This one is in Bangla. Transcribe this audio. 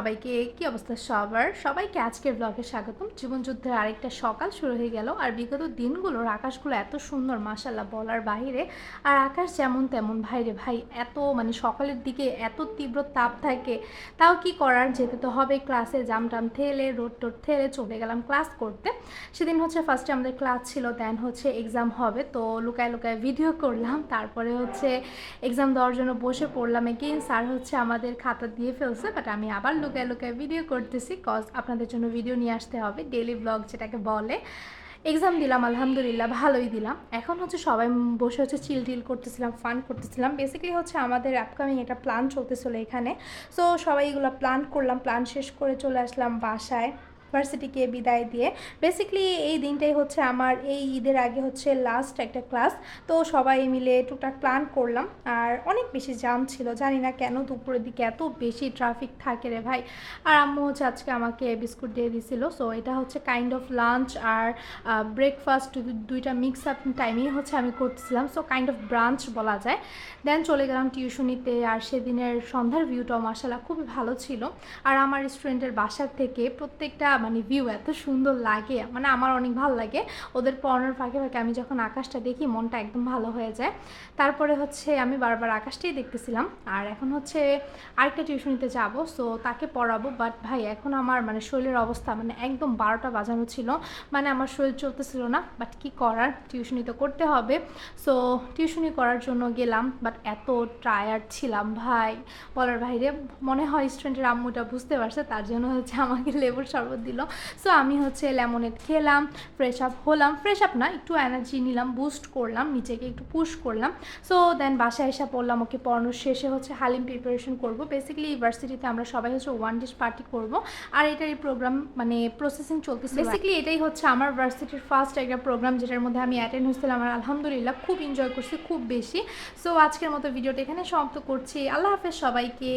সবাইকে, কি অবস্থা সবার? সবাইকে আজকের ব্লগে স্বাগতম। জীবনযুদ্ধের আরেকটা সকাল শুরু হয়ে গেল। আর বিগত দিনগুলোর আকাশগুলো এত সুন্দর মাশাআল্লাহ বলার বাহিরে। আর আকাশ যেমন তেমন ভাইরে ভাই, এত মানে সকালের দিকে এত তীব্র তাপ থাকে, তাও কি করার, যেতে তো হবে ক্লাসে। জামটাম ঠেলে রোড টোড ঠেলে চলে গেলাম ক্লাস করতে। সেদিন হচ্ছে ফার্স্টে আমাদের ক্লাস ছিল, দেন হচ্ছে এক্সাম হবে, তো লুকায় লুকায় ভিডিও করলাম। তারপরে হচ্ছে এক্সাম দেওয়ার জন্য বসে পড়লাম। এগেইন স্যার হচ্ছে আমাদের খাতা দিয়ে ফেলছে, বাট আমি আবার লুকায় লুকায় ভিডিও করতেছি, কজ আপনাদের জন্য ভিডিও নিয়ে আসতে হবে, ডেইলি ব্লগ যেটাকে বলে। এক্সাম দিলাম, আলহামদুলিল্লাহ ভালোই দিলাম। এখন হচ্ছে সবাই বসে হচ্ছে চিল টিল করতেছিলাম, ফান করতেছিলাম। বেসিক্যালি হচ্ছে আমাদের আপকামিং একটা প্ল্যান চলতেছিল এখানে। সো সবাই এগুলো প্ল্যান করলাম, প্ল্যান শেষ করে চলে আসলাম বাসায় ভার্সিটিকে বিদায় দিয়ে। বেসিক্যালি এই দিনটাই হচ্ছে আমার এই ঈদের আগে হচ্ছে লাস্ট একটা ক্লাস। তো সবাই মিলে টুকটাক প্ল্যান করলাম। আর অনেক বেশি জাম ছিল, জানি না কেন দুপুরের দিকে এত বেশি ট্রাফিক থাকে রে ভাই। আর আম্মু হচ্ছে আজকে আমাকে বিস্কুট দিয়ে দিছিল। সো এটা হচ্ছে কাইন্ড অফ লাঞ্চ আর ব্রেকফাস্ট দুইটা মিক্স আপ টাইমেই হচ্ছে আমি করতেছিলাম। সো কাইন্ড অফ ব্রাঞ্চ বলা যায়। দেন চলে গেলাম টিউশনিতে। আর সেদিনের সন্ধ্যার ভিউটাও মাশাআল্লাহ খুবই ভালো ছিল। আর আমার স্টুডেন্টের বাসার থেকে প্রত্যেকটা মানে ভিউ এত সুন্দর লাগে, মানে আমার অনেক ভালো লাগে। ওদের পড়ানোর ফাঁকে ফাঁকে আমি যখন আকাশটা দেখি মনটা একদম ভালো হয়ে যায়। তারপরে হচ্ছে আমি বারবার আকাশটাই দেখতেছিলাম। আর এখন হচ্ছে আরেকটা টিউশনিতে যাব, সো তাকে পড়াবো। বাট ভাই এখন আমার মানে শরীরের অবস্থা মানে একদম 12টা বাজানো ছিল, মানে আমার শরীর চলতেছিল না। বাট কি করার, টিউশনি তো করতে হবে। সো টিউশনি করার জন্য গেলাম, বাট এত টায়ার্ড ছিলাম ভাই বলার বাইরে। মনে হয় স্টুডেন্টের আম্মুটা বুঝতে পারছে, তার জন্য হচ্ছে আমাকে লেবুর শরবত দিল। সো আমি হচ্ছে লেমনেড খেলাম, ফ্রেশ আপ হলাম, ফ্রেশ আপ না একটু এনার্জি নিলাম, বুস্ট করলাম, নিচেকে একটু পুশ করলাম। সো দেন বাসায় এসে পড়লাম। ওকে পড়ানোর শেষে হচ্ছে হালিম প্রিপারেশন করবো। বেসিক্যালি ইউনিভার্সিটিতে আমরা সবাই হচ্ছে ওয়ান ডিশ পার্টি করবো, আর এটারই প্রোগ্রাম মানে প্রসেসিং চলতেছে। বেসিক্যালি এটাই হচ্ছে আমার ভার্সিটির ফার্স্ট একটা প্রোগ্রাম, যেটার মধ্যে আমি অ্যাটেন্ড হয়েছিলাম। আর আলহামদুলিল্লাহ খুব এনজয় করছি, খুব বেশি। সো আজকের মতো ভিডিওটা এখানে সমাপ্ত করছি। আল্লাহ হাফেজ সবাইকে।